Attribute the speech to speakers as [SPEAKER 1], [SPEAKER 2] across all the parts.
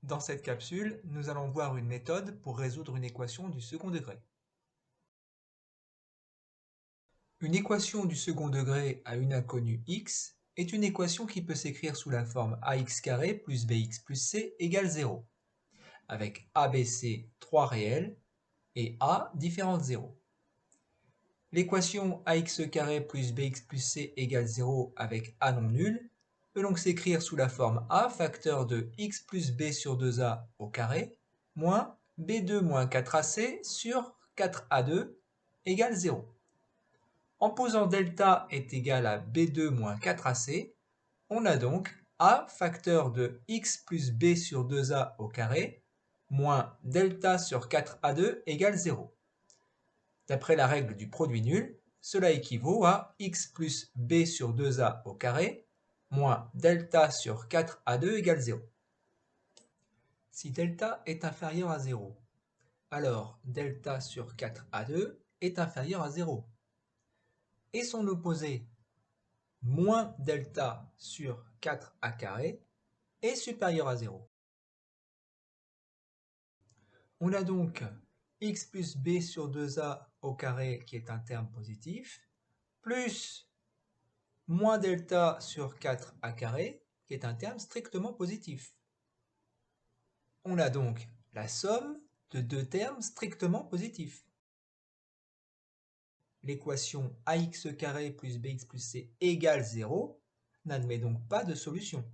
[SPEAKER 1] Dans cette capsule, nous allons voir une méthode pour résoudre une équation du second degré. Une équation du second degré à une inconnue x est une équation qui peut s'écrire sous la forme ax carré plus bx plus c égale 0, avec a, b, c, 3 réels, et a différentes 0. L'équation ax carré plus bx plus c égale 0 avec a non nul peut donc s'écrire sous la forme a facteur de x plus b sur 2a au carré moins b2 moins 4ac sur 4a2 égale 0. En posant delta est égal à b2 moins 4ac, on a donc a facteur de x plus b sur 2a au carré moins delta sur 4a2 égale 0. D'après la règle du produit nul, cela équivaut à x plus b sur 2a au carré moins delta sur 4a2 égale 0. Si delta est inférieur à 0, alors delta sur 4a2 est inférieur à 0. Et son opposé, moins delta sur 4a carré, est supérieur à 0. On a donc x plus b sur 2a au carré qui est un terme positif, plus moins delta sur 4a carré, qui est un terme strictement positif. On a donc la somme de deux termes strictement positifs. L'équation ax carré plus bx plus c égale 0 n'admet donc pas de solution.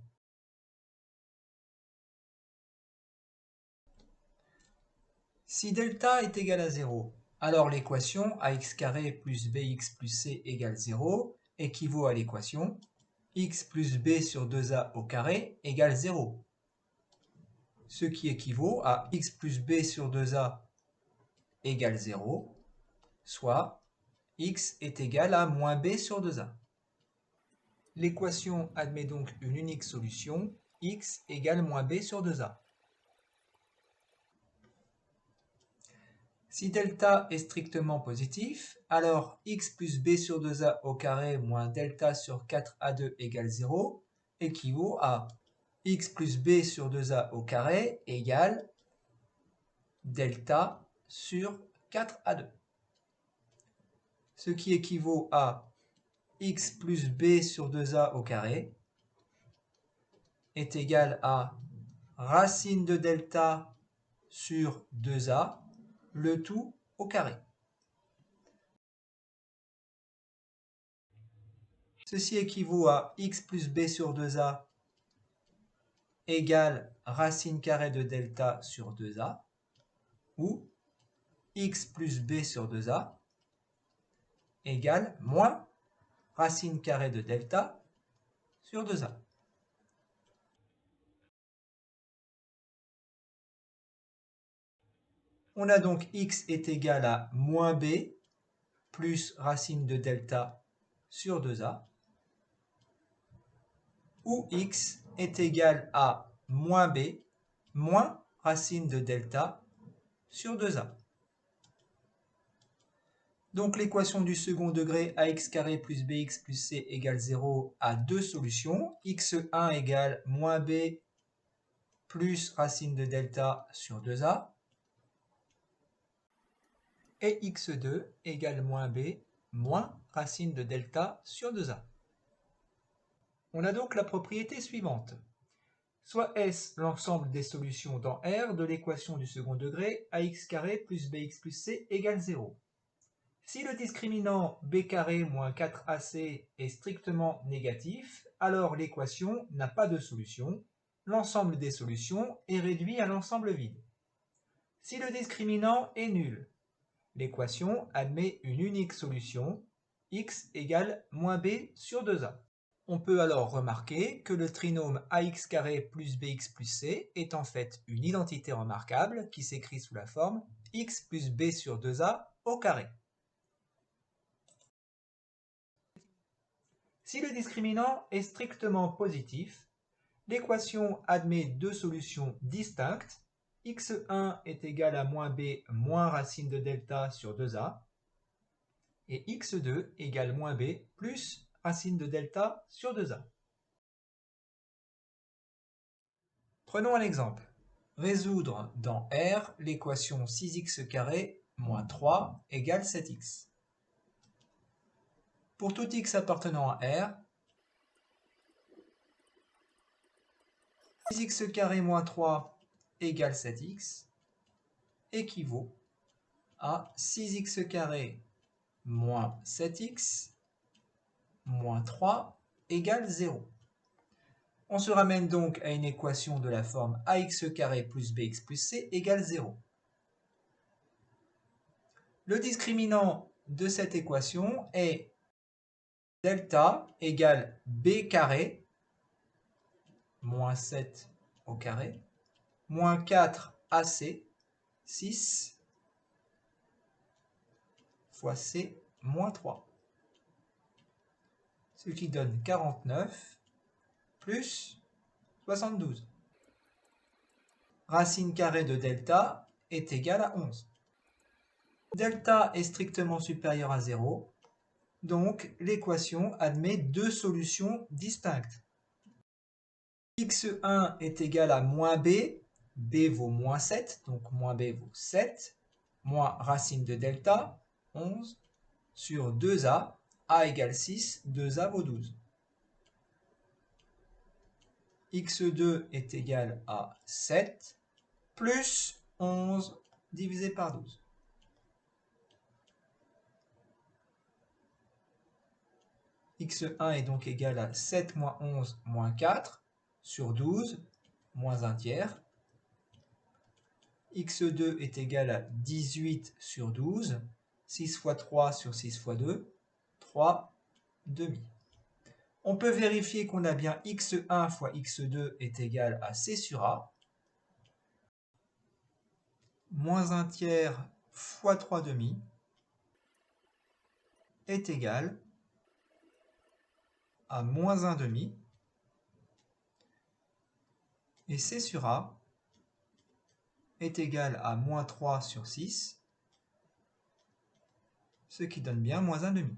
[SPEAKER 1] Si delta est égal à 0, alors l'équation ax carré plus bx plus c égale 0 équivaut à l'équation x plus b sur 2a au carré égale 0. Ce qui équivaut à x plus b sur 2a égale 0, soit x est égal à moins b sur 2a. L'équation admet donc une unique solution, x égale moins b sur 2a. Si delta est strictement positif, alors x plus b sur 2a au carré moins delta sur 4a2 égale 0 équivaut à x plus b sur 2a au carré égale delta sur 4a2. Ce qui équivaut à x plus b sur 2a au carré est égal à racine de delta sur 2a, le tout au carré. Ceci équivaut à x plus b sur 2a égale racine carrée de delta sur 2a, ou x plus b sur 2a égale moins racine carrée de delta sur 2a. On a donc x est égal à moins b plus racine de delta sur 2a, où x est égal à moins b moins racine de delta sur 2a. Donc l'équation du second degré ax carré plus bx plus c égale 0 a deux solutions. x1 égale moins b plus racine de delta sur 2a. Et x2 égale moins b moins racine de delta sur 2a. On a donc la propriété suivante. Soit S l'ensemble des solutions dans R de l'équation du second degré ax carré plus bx plus c égale 0. Si le discriminant b carré moins 4ac est strictement négatif, alors l'équation n'a pas de solution. L'ensemble des solutions est réduit à l'ensemble vide. Si le discriminant est nul, l'équation admet une unique solution, x égale moins b sur 2a. On peut alors remarquer que le trinôme ax carré plus bx plus c est en fait une identité remarquable qui s'écrit sous la forme x plus b sur 2a au carré. Si le discriminant est strictement positif, l'équation admet deux solutions distinctes. x1 est égal à moins b moins racine de delta sur 2a et x2 égale moins b plus racine de delta sur 2a. Prenons un exemple. Résoudre dans R l'équation 6x² moins 3 égale 7x. Pour tout x appartenant à R, 6x² moins 3 égale 7x équivaut à 6x² moins 7x moins 3 égale 0. On se ramène donc à une équation de la forme ax² plus bx plus c égale 0. Le discriminant de cette équation est delta égale b carré moins 7 au carré moins 4 ac 6 fois c moins 3. Ce qui donne 49 plus 72. Racine carrée de delta est égale à 11. Delta est strictement supérieur à 0, donc l'équation admet deux solutions distinctes. x1 est égal à moins b, b vaut moins 7, donc moins b vaut 7, moins racine de delta, 11, sur 2a, a égale 6, 2a vaut 12. x2 est égal à 7, plus 11 divisé par 12. x1 est donc égal à 7 moins 11 moins 4 sur 12 moins 1 tiers. x2 est égal à 18 sur 12, 6 fois 3 sur 6 fois 2, 3 demi. On peut vérifier qu'on a bien x1 fois x2 est égal à c sur a, moins 1 tiers fois 3 demi est égal à moins 1 demi, et c sur a est égal à moins 3 sur 6, ce qui donne bien moins 1 demi.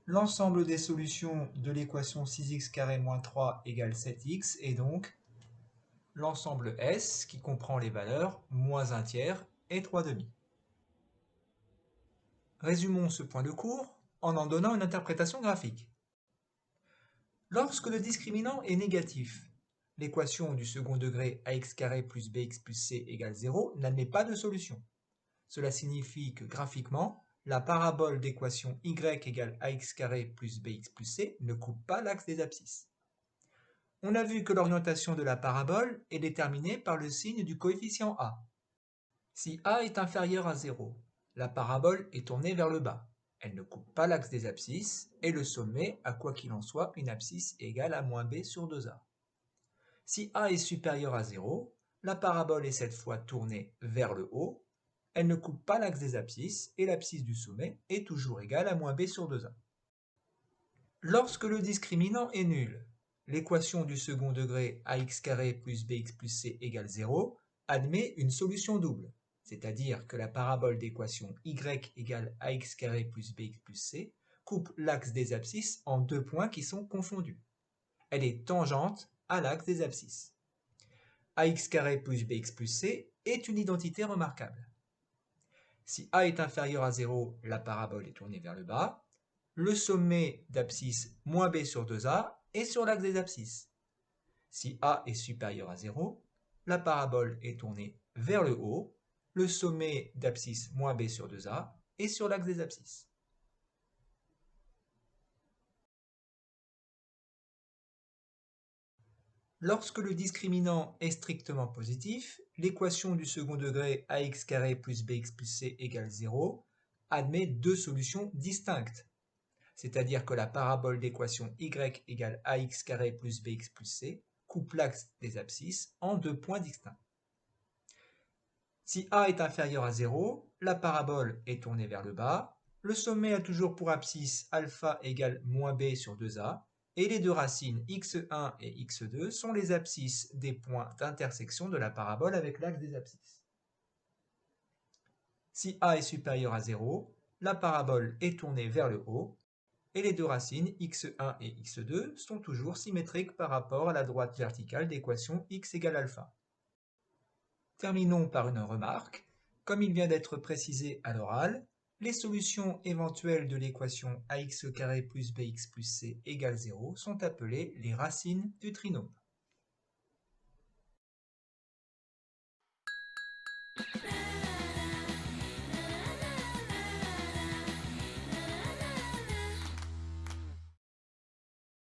[SPEAKER 1] L'ensemble des solutions de l'équation 6x² moins 3 égale 7x est donc l'ensemble S qui comprend les valeurs moins 1 tiers et 3 demi. Résumons ce point de cours en donnant une interprétation graphique. Lorsque le discriminant est négatif, l'équation du second degré ax² plus bx plus c égale 0 n'admet pas de solution. Cela signifie que graphiquement, la parabole d'équation y égale ax² plus bx plus c ne coupe pas l'axe des abscisses. On a vu que l'orientation de la parabole est déterminée par le signe du coefficient a. Si a est inférieur à 0, la parabole est tournée vers le bas. Elle ne coupe pas l'axe des abscisses et le sommet a quoi qu'il en soit une abscisse égale à moins b sur 2a. Si a est supérieur à 0, la parabole est cette fois tournée vers le haut. Elle ne coupe pas l'axe des abscisses et l'abscisse du sommet est toujours égale à moins b sur 2a. Lorsque le discriminant est nul, l'équation du second degré ax² plus bx plus c égale 0 admet une solution double, c'est-à-dire que la parabole d'équation y égale ax² plus bx plus c coupe l'axe des abscisses en deux points qui sont confondus. Elle est tangente à l'axe des abscisses. ax² plus bx plus c est une identité remarquable. Si a est inférieur à 0, la parabole est tournée vers le bas. Le sommet d'abscisse moins b sur 2a est sur l'axe des abscisses. Si a est supérieur à 0, la parabole est tournée vers le haut. Le sommet d'abscisse moins b sur 2a est sur l'axe des abscisses. Lorsque le discriminant est strictement positif, l'équation du second degré ax² plus bx plus c égale 0 admet deux solutions distinctes. C'est-à-dire que la parabole d'équation y égale ax² plus bx plus c coupe l'axe des abscisses en deux points distincts. Si a est inférieur à 0, la parabole est tournée vers le bas, le sommet a toujours pour abscisse alpha égale moins b sur 2a, et les deux racines x1 et x2 sont les abscisses des points d'intersection de la parabole avec l'axe des abscisses. Si a est supérieur à 0, la parabole est tournée vers le haut, et les deux racines x1 et x2 sont toujours symétriques par rapport à la droite verticale d'équation x égale alpha. Terminons par une remarque. Comme il vient d'être précisé à l'oral, les solutions éventuelles de l'équation ax² plus bx plus c égale 0 sont appelées les racines du trinôme.